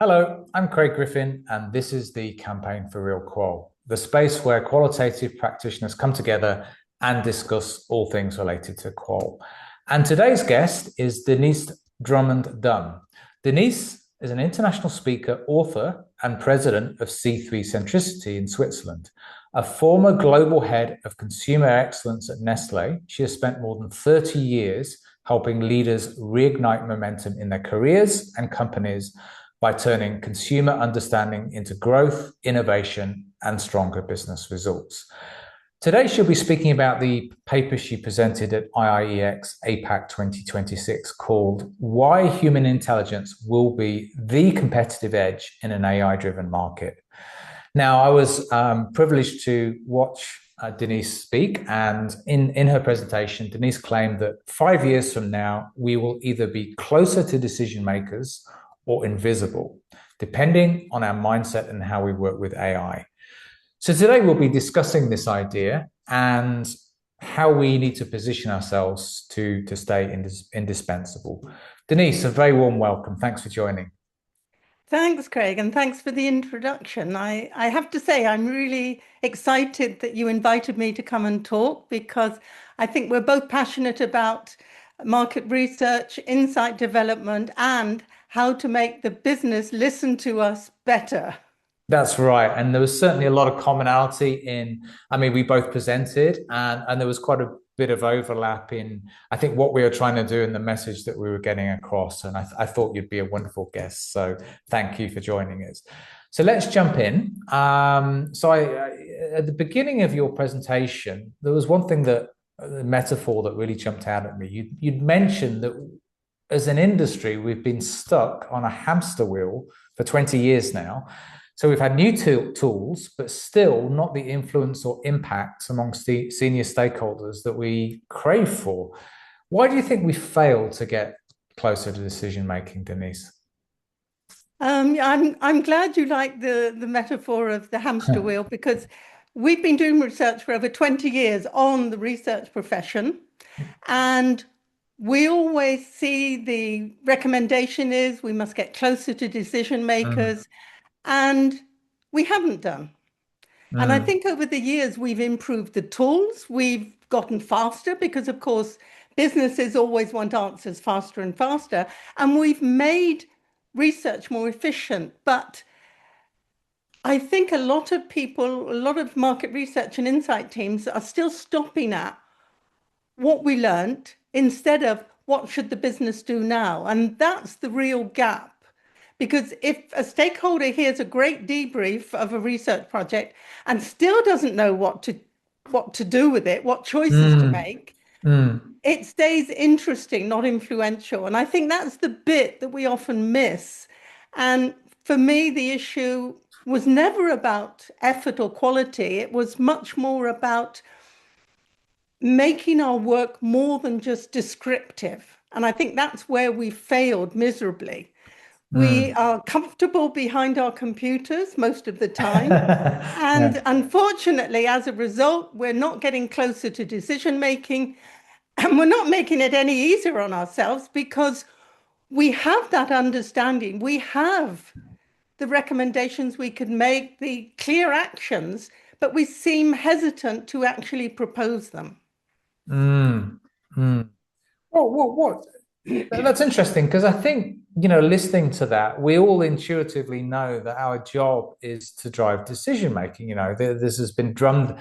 Hello, I'm Craig Griffin, and this is the Campaign for Real Qual, the space where qualitative practitioners come together and discuss all things related to qual. And today's guest is DENYSE Drummond-Dunn. DENYSE is an international speaker, author, and president of C3 Centricity in Switzerland. A former global head of consumer excellence at Nestlé, she has spent more than 30 years helping leaders reignite momentum in their careers and companies by turning consumer understanding into growth, innovation, and stronger business results. Today, she'll be speaking about the paper she presented at IIEX APAC 2026 called Why Human Intelligence Will Be the Competitive Edge in an AI-Driven Market. Now, I was privileged to watch DENYSE speak, and in her presentation, DENYSE claimed that 5 years from now, we will either be closer to decision makers or invisible, depending on our mindset and how we work with AI. So today we'll be discussing this idea and how we need to position ourselves to stay indispensable. DENYSE, a very warm welcome. Thanks for joining. Thanks, Craig, and thanks for the introduction. I have to say, I'm really excited that you invited me to come and talk because I think we're both passionate about market research, insight development, and how to make the business listen to us better. That's right. And there was certainly a lot of commonality we both presented and there was quite a bit of overlap in, I think, what we were trying to do and the message that we were getting across. And I thought you'd be a wonderful guest. So thank you for joining us. So let's jump in. At the beginning of your presentation, there was one thing the metaphor that really jumped out at me. You'd mentioned that as an industry, we've been stuck on a hamster wheel for 20 years now. So we've had new tools, but still not the influence or impact amongst the senior stakeholders that we crave for. Why do you think we failed to get closer to decision making, DENYSE? I'm glad you like the metaphor of the hamster wheel because we've been doing research for over 20 years on the research profession, and we always see the recommendation is we must get closer to decision makers. And we haven't done. And I think over the years, we've improved the tools. We've gotten faster because, of course, businesses always want answers faster and faster. And we've made research more efficient. But I think a lot of people, a lot of market research and insight teams are still stopping at what we learned instead of what should the business do now. And that's the real gap. Because if a stakeholder hears a great debrief of a research project and still doesn't know what to do with it, what choices to make, it stays interesting, not influential. And I think that's the bit that we often miss. And for me, the issue was never about effort or quality. It was much more about making our work more than just descriptive. And I think that's where we failed miserably. We are comfortable behind our computers most of the time. And Yeah. unfortunately, as a result, we're not getting closer to decision making. And we're not making it any easier on ourselves because we have that understanding. We have the recommendations we could make, the clear actions, but we seem hesitant to actually propose them. Mm, mm. What? That's interesting because I think, listening to that, we all intuitively know that our job is to drive decision making. This has been drummed,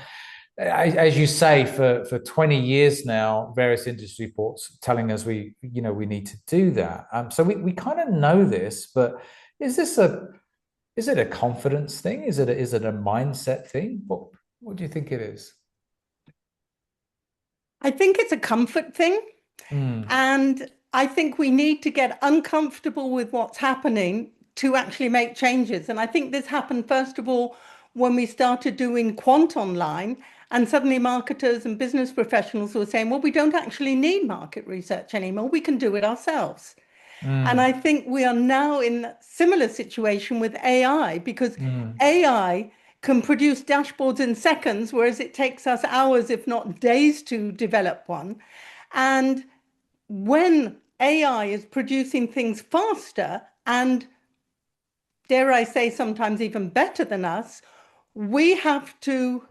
as you say, for 20 years now, various industry reports telling us we need to do that. So we kind of know this, but is it a confidence thing? Is it a mindset thing? What do you think it is? I think it's a comfort thing. And I think we need to get uncomfortable with what's happening to actually make changes. And I think this happened, first of all, when we started doing quant online, and suddenly marketers and business professionals were saying, well, we don't actually need market research anymore. We can do it ourselves. And I think we are now in a similar situation with AI because AI can produce dashboards in seconds, whereas it takes us hours, if not days, to develop one. And when AI is producing things faster and dare I say, sometimes even better than us, we have to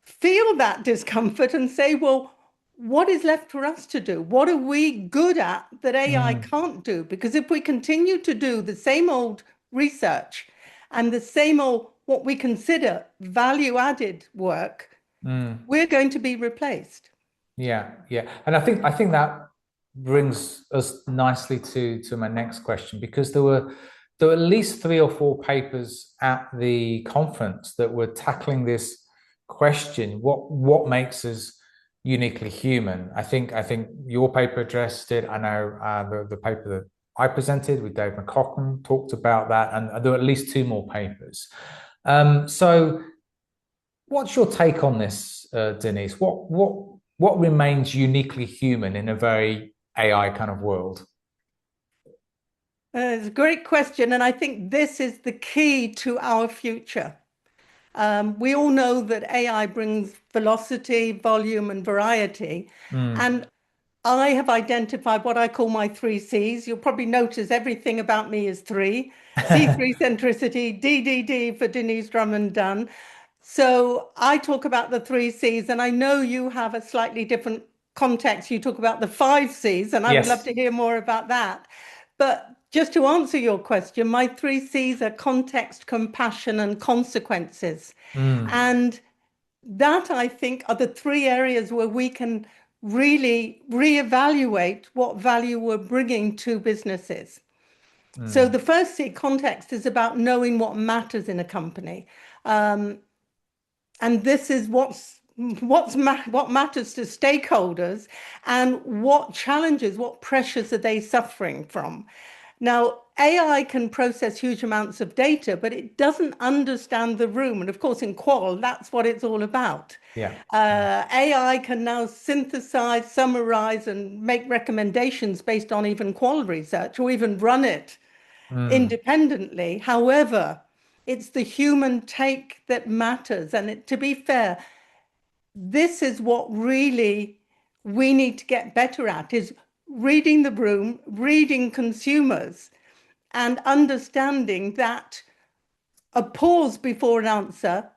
feel that discomfort and say, well, what is left for us to do? What are we good at that AI can't do? Because if we continue to do the same old research and the same old, what we consider value added work, we're going to be replaced. Yeah, yeah. And I think that brings us nicely to my next question, because there were at least 3 or 4 papers at the conference that were tackling this question: what makes us uniquely human? I think your paper addressed it. I know the paper that I presented with Dave McCocken talked about that, and there were at least 2 more papers. So what's your take on this, Denise? What remains uniquely human in a very AI kind of world? It's a great question, and I think this is the key to our future. We all know that AI brings velocity, volume, and variety. And I have identified what I call my 3 Cs. You'll probably notice everything about me is three. C3 centricity, DDD for Denise Drummond-Dunn. So I talk about the 3 Cs, and I know you have a slightly different context. You talk about the 5 Cs, and I would love Yes. to hear more about that. But just to answer your question, my 3 Cs are context, compassion, and consequences. And that, I think, are the 3 areas where we can really reevaluate what value we're bringing to businesses. So the first C, context, is about knowing what matters in a company. And this is what matters to stakeholders, and what challenges, what pressures are they suffering from. Now, AI can process huge amounts of data, but it doesn't understand the room. And of course, in Qual, that's what it's all about. Yeah. AI can now synthesize, summarize, and make recommendations based on even Qual research, or even run it independently. However, it's the human take that matters. And to be fair, this is what really we need to get better at, is reading the room, reading consumers, and understanding that a pause before an answer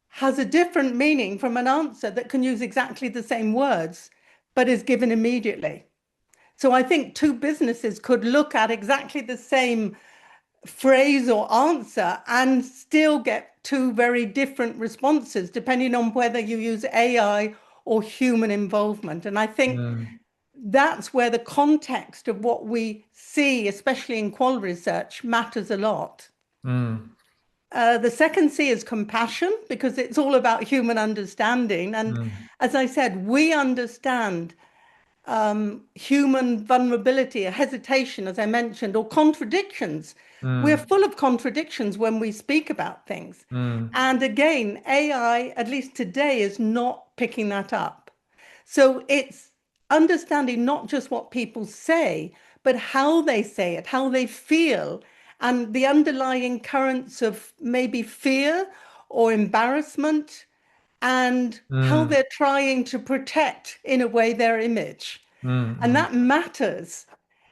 has a different meaning from an answer that can use exactly the same words, but is given immediately. So I think 2 businesses could look at exactly the same phrase or answer and still get 2 very different responses, depending on whether you use AI or human involvement. And I think that's where the context of what we see, especially in qual research, matters a lot. The second C is compassion, because it's all about human understanding. And as I said, we understand human vulnerability, a hesitation, as I mentioned, or contradictions. We're full of contradictions when we speak about things. And again, AI, at least today, is not picking that up. So it's understanding not just what people say, but how they say it, how they feel, and the underlying currents of maybe fear or embarrassment, and how they're trying to protect, in a way, their image. And that matters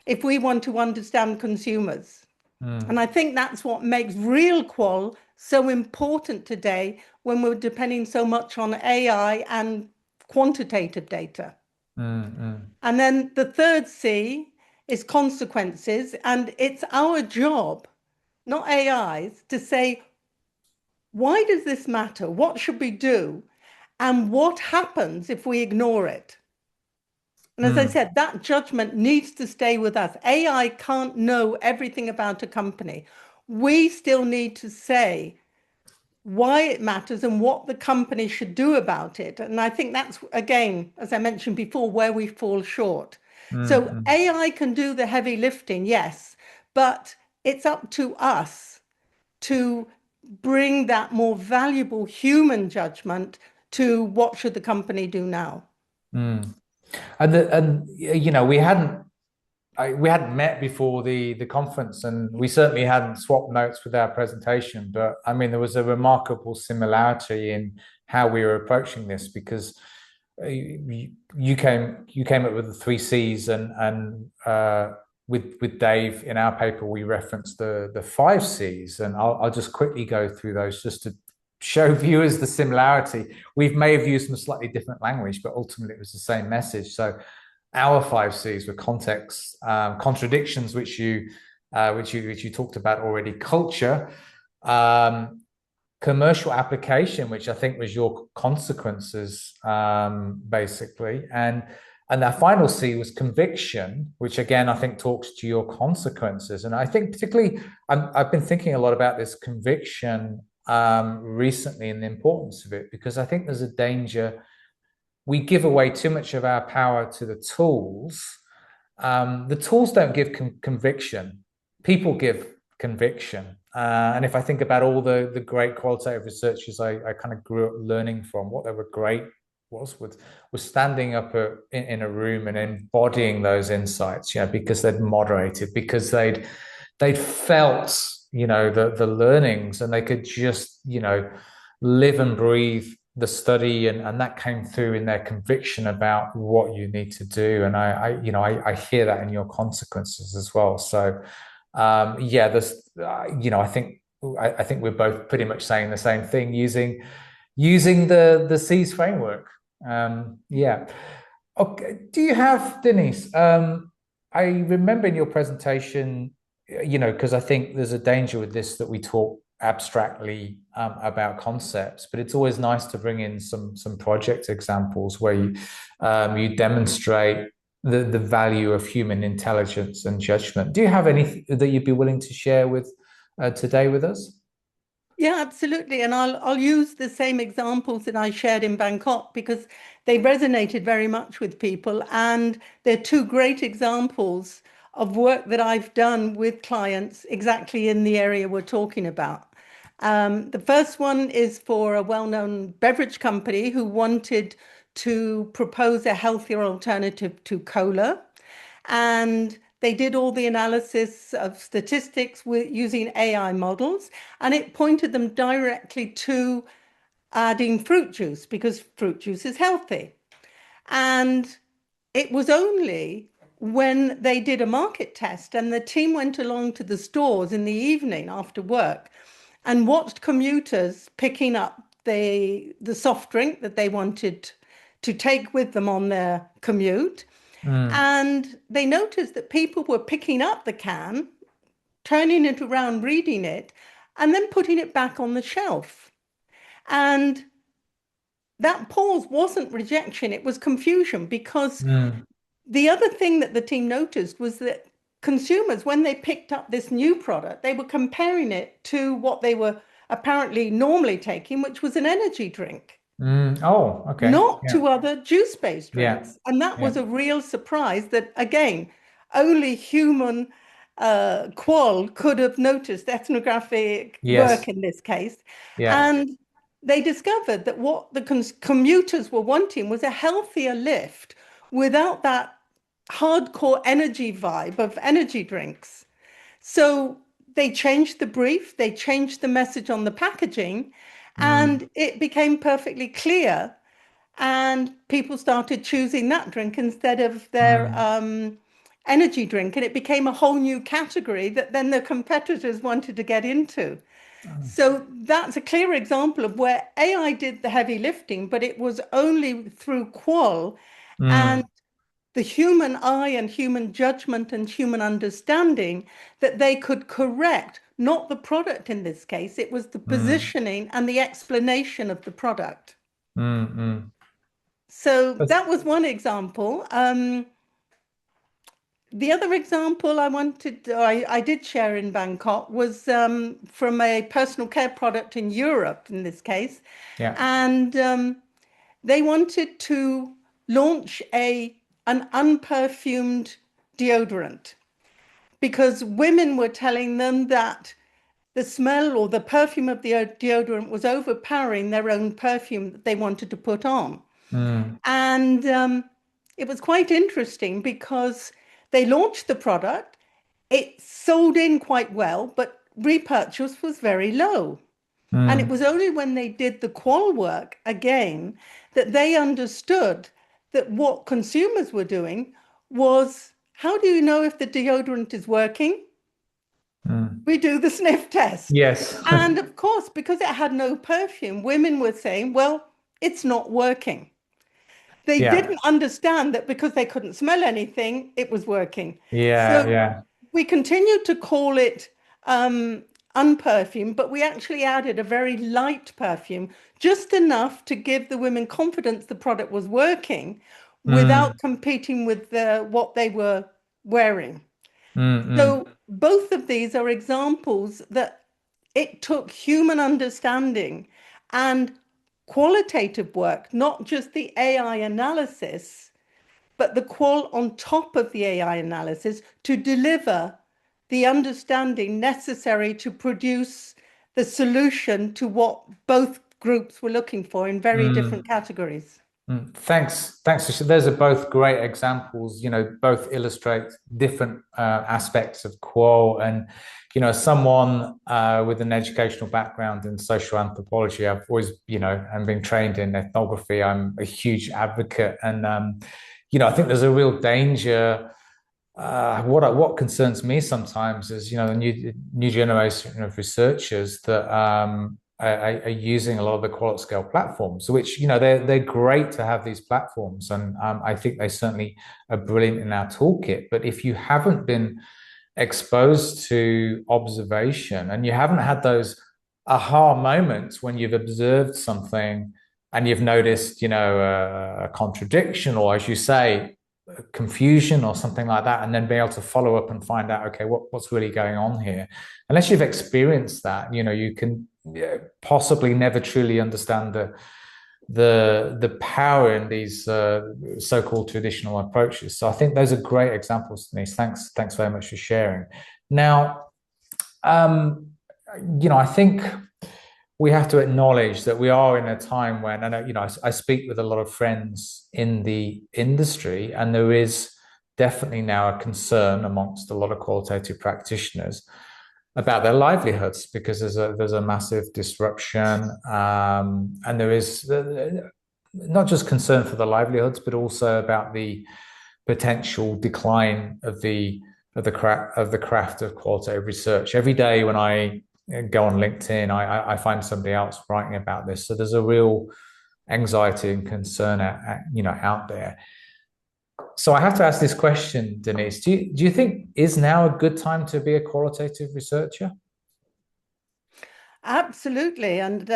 if we want to understand consumers. And I think that's what makes real qual so important today, when we're depending so much on AI and quantitative data. And then the third C is consequences. And it's our job, not AI's, to say, why does this matter? What should we do? And what happens if we ignore it? And as I said, that judgment needs to stay with us. AI can't know everything about a company. We still need to say why it matters and what the company should do about it. And I think that's, again, as I mentioned before, where we fall short. So AI can do the heavy lifting, yes, but it's up to us to bring that more valuable human judgment to what should the company do now. And you know, we hadn't met before the conference, and we certainly hadn't swapped notes with our presentation. But I mean, there was a remarkable similarity in how we were approaching this, because you came up with the 3 Cs, and with Dave in our paper, we referenced the 5 C's, and I'll just quickly go through those just to show viewers the similarity. We may have used some slightly different language, but ultimately it was the same message. So our 5 C's were context, contradictions, which you talked about already, culture, commercial application, which I think was your consequences, basically, and that final C was conviction, which again I think talks to your consequences. And I think particularly I've been thinking a lot about this conviction recently and the importance of it, because I think there's a danger we give away too much of our power to the tools. The tools don't give conviction. People give conviction. And if I think about all the great qualitative researchers I kind of grew up learning from, what they were great was standing up in a room and embodying those insights, because they'd moderated, because they'd felt, the learnings, and they could just, live and breathe the study, and that came through in their conviction about what you need to do. And I hear that in your consequences as well. So there's I think we're both pretty much saying the same thing using the C's framework. Okay. Do you have, Denise? I remember in your presentation, because I think there's a danger with this, that we talk abstractly about concepts, but it's always nice to bring in some project examples where you demonstrate the value of human intelligence and judgment. Do you have anything that you'd be willing to share with today with us? Yeah, absolutely. And I'll use the same examples that I shared in Bangkok because they resonated very much with people. And they're two great examples of work that I've done with clients exactly in the area we're talking about. The first one is for a well-known beverage company who wanted to propose a healthier alternative to cola. And they did all the analysis of statistics using AI models, and it pointed them directly to adding fruit juice because fruit juice is healthy. And it was only when they did a market test and the team went along to the stores in the evening after work and watched commuters picking up the soft drink that they wanted to take with them on their commute. And they noticed that people were picking up the can, turning it around, reading it, and then putting it back on the shelf. And that pause wasn't rejection, it was confusion, because the other thing that the team noticed was that consumers, when they picked up this new product, they were comparing it to what they were apparently normally taking, which was an energy drink. Oh, okay. Not to other juice-based Yeah. drinks. And that was a real surprise that, again, only human qual could have noticed ethnographic work in this case. Yeah. And they discovered that what the commuters were wanting was a healthier lift without that hardcore energy vibe of energy drinks. So they changed the brief, they changed the message on the packaging, and it became perfectly clear. And people started choosing that drink instead of their energy drink. And it became a whole new category that then the competitors wanted to get into. So that's a clear example of where AI did the heavy lifting, but it was only through qual and the human eye and human judgment and human understanding that they could correct, not the product in this case, it was the positioning and the explanation of the product. So that was one example. The other example I did share in Bangkok was from a personal care product in Europe, in this case. Yeah. And they wanted to launch an unperfumed deodorant because women were telling them that the smell or the perfume of the deodorant was overpowering their own perfume that they wanted to put on. And it was quite interesting because they launched the product, it sold in quite well, but repurchase was very low. And it was only when they did the qual work again that they understood that what consumers were doing was how do you know if the deodorant is working? Mm. We do the sniff test. Yes. And of course, because it had no perfume, women were saying, well, it's not working. They Yeah. didn't understand that because they couldn't smell anything, it was working. Yeah. So Yeah. we continued to call it unperfumed, but we actually added a very light perfume, just enough to give the women confidence the product was working Mm. without competing with what they were wearing. Mm. Mm. So both of these are examples that it took human understanding and qualitative work, not just the AI analysis, but the qual on top of the AI analysis to deliver the understanding necessary to produce the solution to what both groups were looking for in very different Mm. categories. Thanks. Thanks. Those are both great examples, both illustrate different aspects of qual. And, someone with an educational background in social anthropology, I've always, and been trained in ethnography, I'm a huge advocate. And, I think there's a real danger. What concerns me sometimes is the new generation of researchers that are using a lot of the quality scale platforms, which they're great to have these platforms, and I think they certainly are brilliant in our toolkit. But if you haven't been exposed to observation and you haven't had those aha moments when you've observed something and you've noticed a contradiction, or as you say, confusion or something like that, and then be able to follow up and find out, okay, what's really going on here. Unless you've experienced that, you can possibly never truly understand the power in these so-called traditional approaches. So I think those are great examples, Denise. Thanks very much for sharing. Now, I think we have to acknowledge that we are in a time when, and I speak with a lot of friends in the industry, and there is definitely now a concern amongst a lot of qualitative practitioners about their livelihoods, because there's a massive disruption, and there is not just concern for the livelihoods, but also about the potential decline of the craft of qualitative research. Every day when I go on LinkedIn, I find somebody else writing about this. So there's a real anxiety and concern out there. So I have to ask this question, Denise. Do you think is now a good time to be a qualitative researcher? Absolutely. And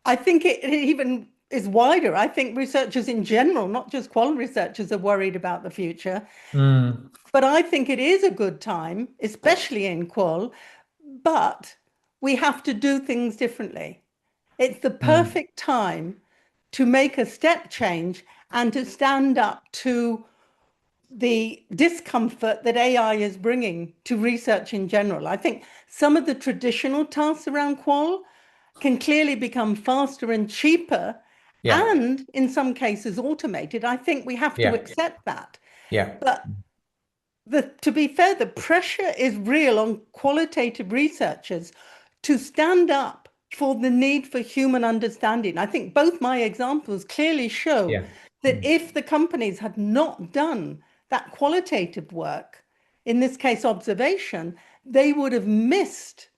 I think it even is wider. I think researchers in general, not just qual researchers, are worried about the future. Mm. But I think it is a good time, especially in qual, but we have to do things differently. It's the Mm. perfect time to make a step change and to stand up to the discomfort that AI is bringing to research in general. I think some of the traditional tasks around qual can clearly become faster and cheaper, Yeah. and in some cases automated. I think we have to Yeah. accept that. Yeah. But to be fair, the pressure is real on qualitative researchers to stand up for the need for human understanding. I think both my examples clearly show Yeah. that Mm. if the companies had not done that qualitative work, in this case observation, they would have missed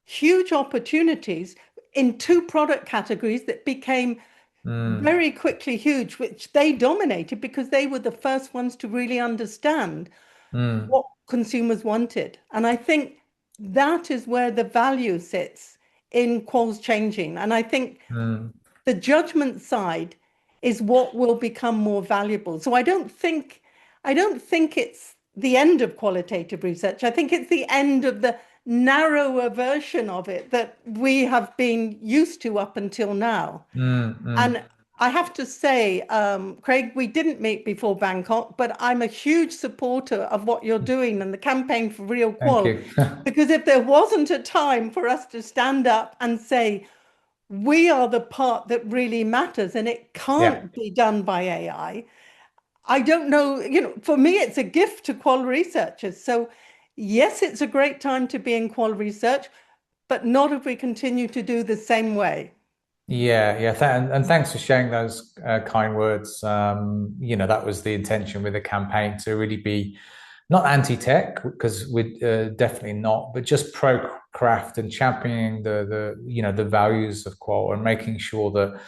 huge opportunities in two product categories that became Mm. very quickly huge, which they dominated because they were the first ones to really understand Mm. what consumers wanted. And I think that is where the value sits in quals changing. And I think Mm. the judgment side is what will become more valuable. So I don't think it's the end of qualitative research. I think it's the end of the narrower version of it that we have been used to up until now. Mm. Mm. And I have to say, Craig, we didn't meet before Bangkok, but I'm a huge supporter of what you're doing and the campaign for real Thank qual. you. Because if there wasn't a time for us to stand up and say, we are the part that really matters and it Yeah. can't be done by I don't know, for me, it's a gift to qual researchers. So, yes, it's a great time to be in qual research, but not if we continue to do the same way. Yeah, yeah, and thanks for sharing those kind words. That was the intention with the campaign, to really be not anti-tech, because we're definitely not, but just pro-craft and championing the values of qual and making sure that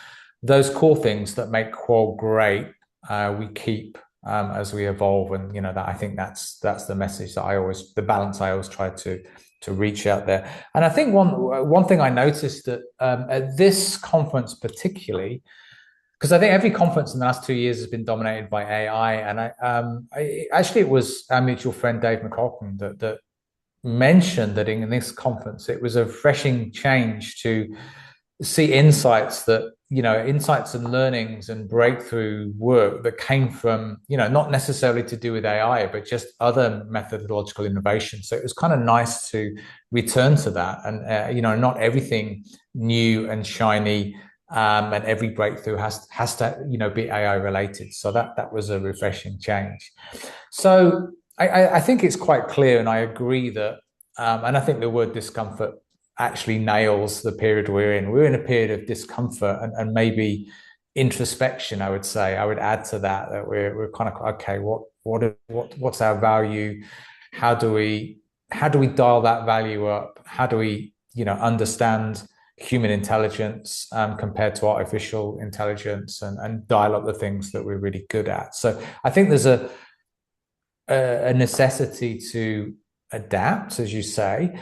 those core things that make qual great, we keep as we evolve. And that, I think that's the message that the balance I always try to reach out there. And I think one thing I noticed that at this conference particularly, because I think every conference in the last 2 years has been dominated by AI, and actually it was our mutual friend Dave McCulkin that mentioned that in this conference it was a refreshing change to see insights and learnings and breakthrough work that came from, not necessarily to do with AI, but just other methodological innovation. So it was kind of nice to return to that, and not everything new and shiny, and every breakthrough has to be AI related. So that was a refreshing change. So I think it's quite clear, and I agree that, and I think the word discomfort actually nails the period we're in. We're in a period of discomfort and maybe introspection. I would say I would add to that we're kind of, okay, what's our value? How do we dial that value up? How do we understand human intelligence compared to artificial intelligence, and dial up the things that we're really good at? So I think there's a necessity to adapt, as you say.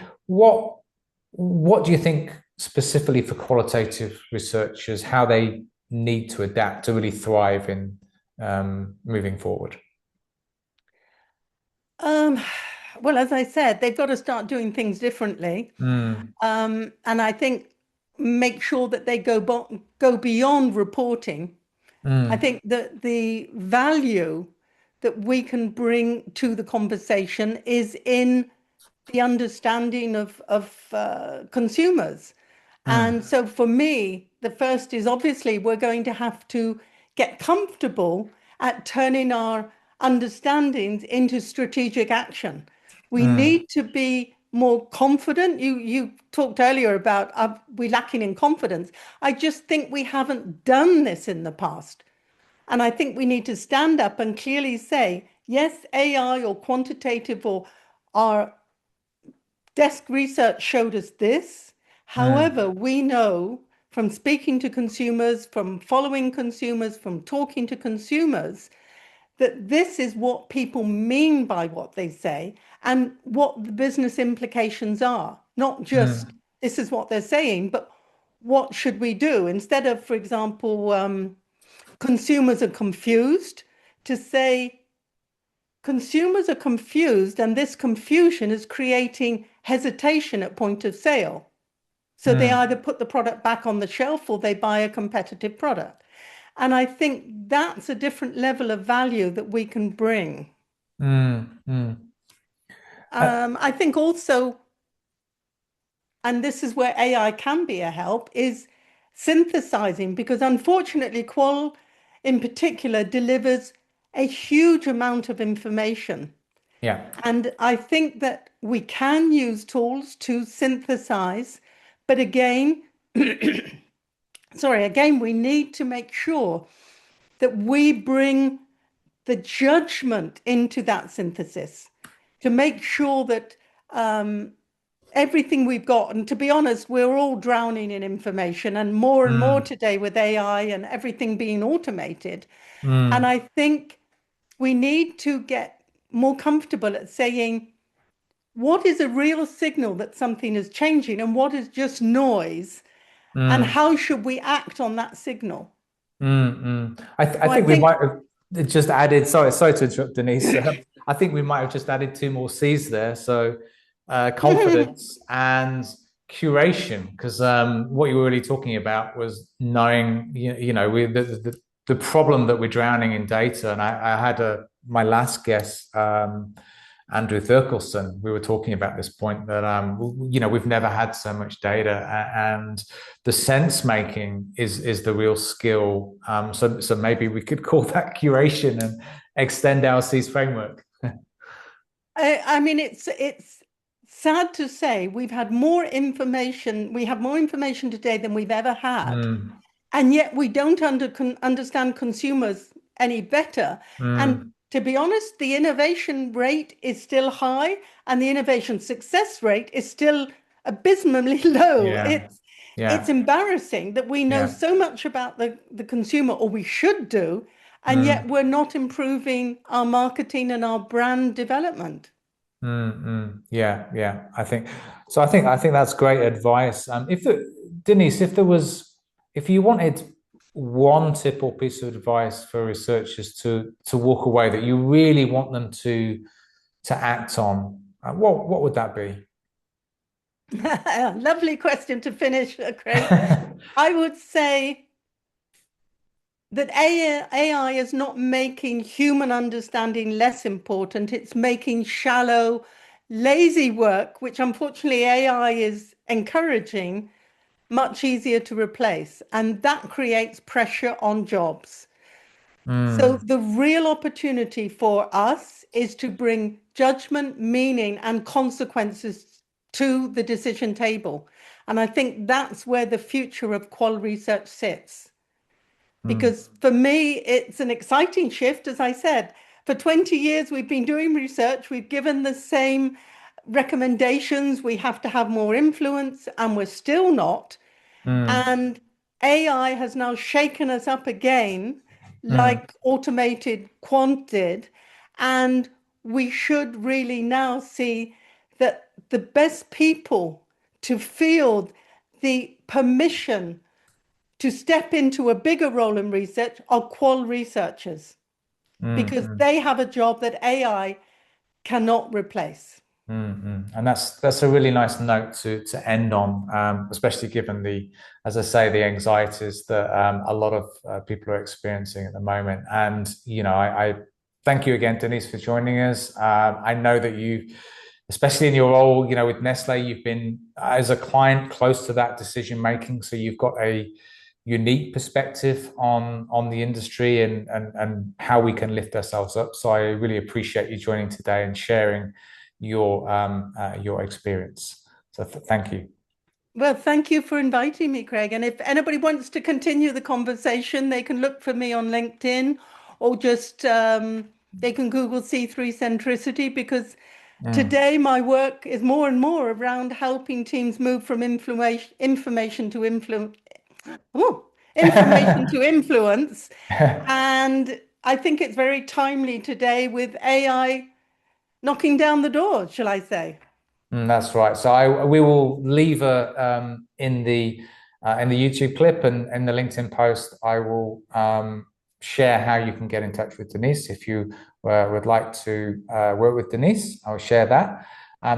What do you think specifically for qualitative researchers, how they need to adapt to really thrive in moving forward? Well, as I said, they've got to start doing things differently. And I think make sure that they go beyond reporting. I think that the value that we can bring to the conversation is in the understanding of consumers. And so for me, the first is obviously we're going to have to get comfortable at turning our understandings into strategic action. We need to be more confident. You talked earlier about we lacking in confidence. I just think we haven't done this in the past. And I think we need to stand up and clearly say, yes, AI or quantitative or our desk research showed us this. However, we know from speaking to consumers, from following consumers, from talking to consumers, that this is what people mean by what they say and what the business implications are. Not just this is what they're saying, but what should we do? Instead of, for example, consumers are confused, to say consumers are confused and this confusion is creating hesitation at point of sale. So they either put the product back on the shelf or they buy a competitive product. And I think that's a different level of value that we can bring. I think also, and this is where AI can be a help, is synthesizing, because unfortunately, Qual in particular delivers a huge amount of information. Yeah. And I think that we can use tools to synthesize, but again, we need to make sure that we bring the judgment into that synthesis to make sure that everything we've got, and to be honest, we're all drowning in information and more today with AI and everything being automated. And I think we need to get more comfortable at saying, what is a real signal that something is changing and what is just noise? And how should we act on that signal? I think we might have just added, sorry to interrupt, Denise. I think we might have just added two more C's there. So confidence and curation, because what you were really talking about was knowing, the problem that we're drowning in data. And I had my last guest, Andrew Thurkelson, we were talking about this point that we've never had so much data, and the sense making is the real skill. So maybe we could call that curation and extend our C's framework. I mean, it's sad to say we've had more information. We have more information today than we've ever had, and yet we don't understand consumers any better. And to be honest, the innovation rate is still high and the innovation success rate is still abysmally low. Yeah. It's Yeah. embarrassing that we know Yeah. so much about the consumer, or we should do, and yet Mm. we're not improving our marketing and our brand development. Yeah, yeah. I think so. I think that's great advice. Denise, if you wanted one tip or piece of advice for researchers to walk away that you really want them to act on, what would that be? Lovely question to finish, Craig. I would say that AI is not making human understanding less important. It's making shallow, lazy work, which unfortunately AI is encouraging, much easier to replace. And that creates pressure on jobs. So Mm, the real opportunity for us is to bring judgment, meaning, and consequences to the decision table. And I think that's where the future of qual research sits. mm, Because for me, it's an exciting shift. As I said, for 20 years, we've been doing research, we've given the same recommendations, we have to have more influence, and we're still not. mm, And AI has now shaken us up again, mm, like automated quant did. And we should really now see that the best people to field the permission to step into a bigger role in research are qual researchers, because mm. they have a job that AI cannot replace. And that's a really nice note to end on, especially given as I say, the anxieties that a lot of people are experiencing at the moment. And I thank you again, Denise, for joining us. I know that especially in your role, with Nestlé, you've been as a client close to that decision making, so you've got a unique perspective on the industry and how we can lift ourselves up. So I really appreciate you joining today and sharing your experience. So thank you. Well, thank you for inviting me, Craig. And if anybody wants to continue the conversation, they can look for me on LinkedIn, or just they can Google C3 centricity, because Mm. today my work is more and more around helping teams move from information to information to influence. And I think it's very timely today with AI knocking down the door, shall I say? That's right. So we will leave in the YouTube clip and in the LinkedIn post. I will share how you can get in touch with Denise if you would like to work with Denise. I'll share that.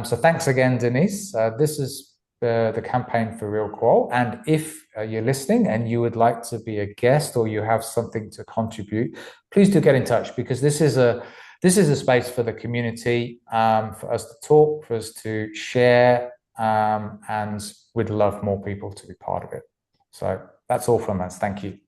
So thanks again, Denise. This is the campaign for Real Qual. And if you're listening and you would like to be a guest or you have something to contribute, please do get in touch, because this is a space for the community, for us to talk, for us to share, and we'd love more people to be part of it. So that's all from us. Thank you.